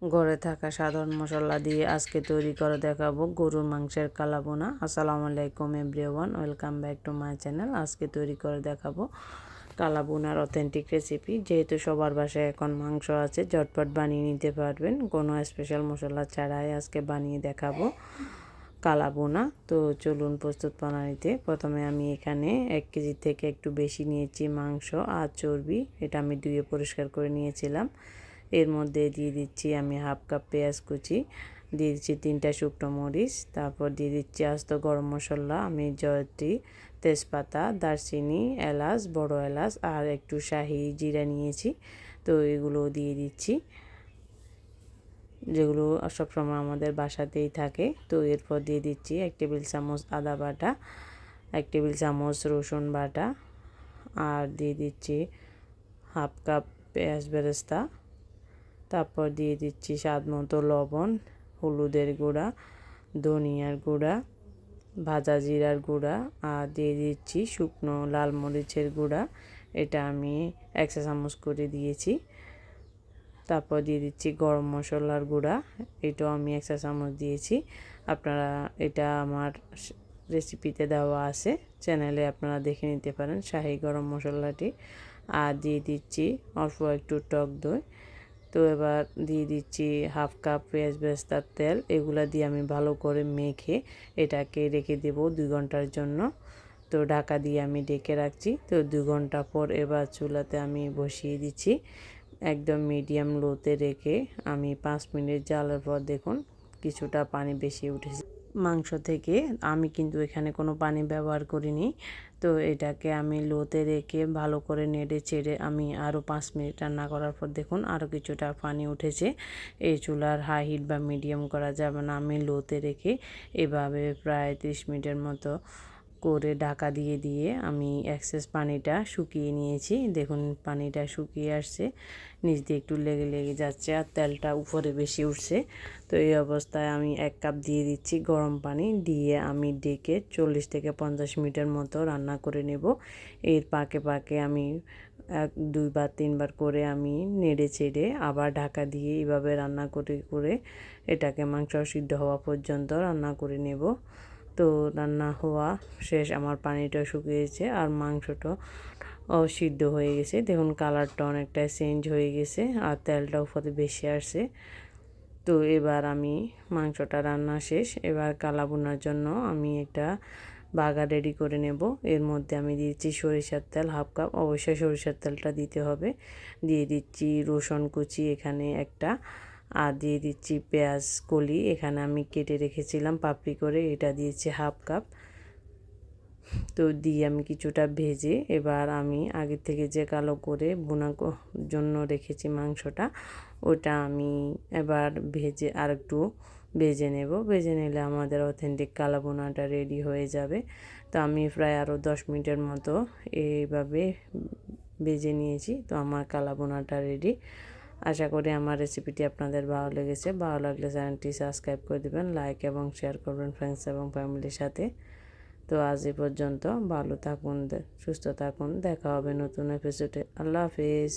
ঘরে থাকা সাধারণ মশলা দিয়ে আজকে তৈরি করে দেখাবো গরুর মাংসের কালাবোনা। আসসালামু আলাইকুম everyone, welcome back to my channel. আজকে তৈরি করে দেখাবো কালাবোনার অথেন্টিক রেসিপি। যেহেতু সবার বাসায় এখন মাংস আছে, ঝটপট বানিয়ে নিতে পারবেন, কোনো স্পেশাল মশলা ছাড়াই আজকে বানিয়ে দেখাবো কালাবোনা। তো চলুন প্রস্তুত প্রণালীতে। প্রথমে আমি এখানে 1 কেজি থেকে একটু বেশি নিয়েছি মাংস আর চর্বি। এটা আমি ধুয়ে পরিষ্কার করে নিয়েছিলাম। এর মধ্যে দিয়ে দিচ্ছি আমি হাফ কাপ পেঁয়াজ কুচি, দিয়ে দিচ্ছি 3টা শুকনো মরিচ, তারপর দিয়ে দিচ্ছি আস্ত গরম মশলা, আমি জয়ত্রী, তেজপাতা, দারচিনি, এলাচ, বড় এলাচ আর একটু শাহি জিরা নিয়েছি। তো এগুলো দিয়ে দিচ্ছি, যেগুলো সবসময় আমাদের বাসাতেই থাকে। তো এরপর দিয়ে দিচ্ছি 1 টেবিল চামচ আদা বাটা, 1 টেবিল চামচ রসুন বাটা, আর দিয়ে দিচ্ছি হাফ কাপ পেঁয়াজ বেরেস্তা। তারপর দিয়ে দিচ্ছি স্বাদ মতো লবণ, হলুদের গুঁড়া, ধনিয়ার গুঁড়া, ভাজা জিরার গুঁড়া, আর দিয়ে দিচ্ছি শুকনো লাল মরিচের গুঁড়া। এটা আমি 1 চা চামচ করে দিয়েছি। তারপর দিয়ে দিচ্ছি গরম মশলার গুঁড়া, এটাও আমি 1 চা চামচ দিয়েছি। আপনারা এটা আমার রেসিপিতে দেওয়া আছে, চ্যানেলে আপনারা দেখে নিতে পারেন শাহি গরম মশলাটি। আর দিয়ে দিচ্ছি অল্প একটু টক দই। তো এবার দিয়ে দিচ্ছি হাফ কাপ পেঁয়াজ বেরেস্তার তেল। এগুলা দিয়ে আমি ভালো করে মেখে এটাকে রেখে দেব 2 ঘন্টার জন্য। তো ঢাকা দিয়ে আমি ঢেকে রাখছি। তো 2 ঘন্টা পর এবার চুলাতে আমি বসিয়ে দিচ্ছি, একদম মিডিয়াম লোতে রেখে আমি 5 মিনিট জ্বালার পর দেখুন কিছুটা পানি বেশি উঠেছে মাংস থেকে। আমি কিন্তু এখানে কোনো পানি ব্যবহার করিনি। তো এটাকে আমি লোতে রেখে ভালো করে নেড়ে চেড়ে আমি আরও 5 মিনিট রান্না করার পর দেখুন আরও কিছুটা পানি উঠেছে। এই চুলার হাই হিট বা মিডিয়াম করা যাবে না, আমি লোতে রেখে এভাবে প্রায় 30 মিনিটের মতো করে ঢাকা দিয়ে দিয়ে আমি এক্সেস পানিটা শুকিয়ে নিয়েছি। দেখুন পানিটা শুকিয়ে আসছে, নিচ দিয়ে একটু লেগে লেগে যাচ্ছে আর তেলটা উপরে বেশি উঠছে। তো এই অবস্থায় আমি 1 কাপ দিয়ে দিচ্ছি গরম পানি, দিয়ে আমি ডেকে 40 থেকে 50 মিনিটের মতো রান্না করে নেব। এর পাকে পাকে আমি 2 বার 3 বার করে আমি নেড়ে চেড়ে আবার ঢাকা দিয়ে এভাবে রান্না করে করে এটাকে মাংস সিদ্ধ হওয়া পর্যন্ত রান্না করে নেব। তো রান্না হওয়া শেষ, আমার পানিটা শুকিয়েছে আর মাংসটা সিদ্ধ হয়ে গেছে। দেখুন কালারটা অনেকটা চেঞ্জ হয়ে গেছে আর তেলটাও উপরে বেশি আসছে। তো এবার আমি মাংসটা রান্না শেষ। এবার কালাভুনার জন্য আমি একটা বাগার রেডি করে নেব। এর মধ্যে আমি দিয়েছি সরিষার তেল হাফ কাপ, অবশ্যই সরিষার তেলটা দিতে হবে। দিয়ে দিচ্ছি রসুন কুচি এখানে একটা, আর দিয়ে দিচ্ছি পেঁয়াজ কলি, এখানে আমি কেটে রেখেছিলাম পাপড়ি করে, এটা দিয়েছি হাফ কাপ। তো দিয়ে আমি কিছুটা ভেজে এবার আমি আগে থেকে যে কালো করে ভুনা জন্য রেখেছি মাংসটা, ওটা আমি এবার ভেজে আর একটু ভেজে নেব। ভেজে নিলে আমাদের অথেন্টিক কালা ভুনাটা রেডি হয়ে যাবে। তো আমি প্রায় আরও 10 মিনিটের মতো এইভাবে ভেজে নিয়েছি। তো আমার কালা ভুনাটা রেডি। আশা করি আমার রেসিপিটি আপনাদের ভালো লেগেছে। ভালো লাগলে চ্যানেলটি সাবস্ক্রাইব করে দেবেন, লাইক এবং শেয়ার করবেন ফ্রেন্ডস এবং ফ্যামিলির সাথে। তো আজ এ পর্যন্ত, ভালো থাকুন, সুস্থ থাকুন, দেখা হবে নতুন এপিসোডে। আল্লাহ হাফিজ।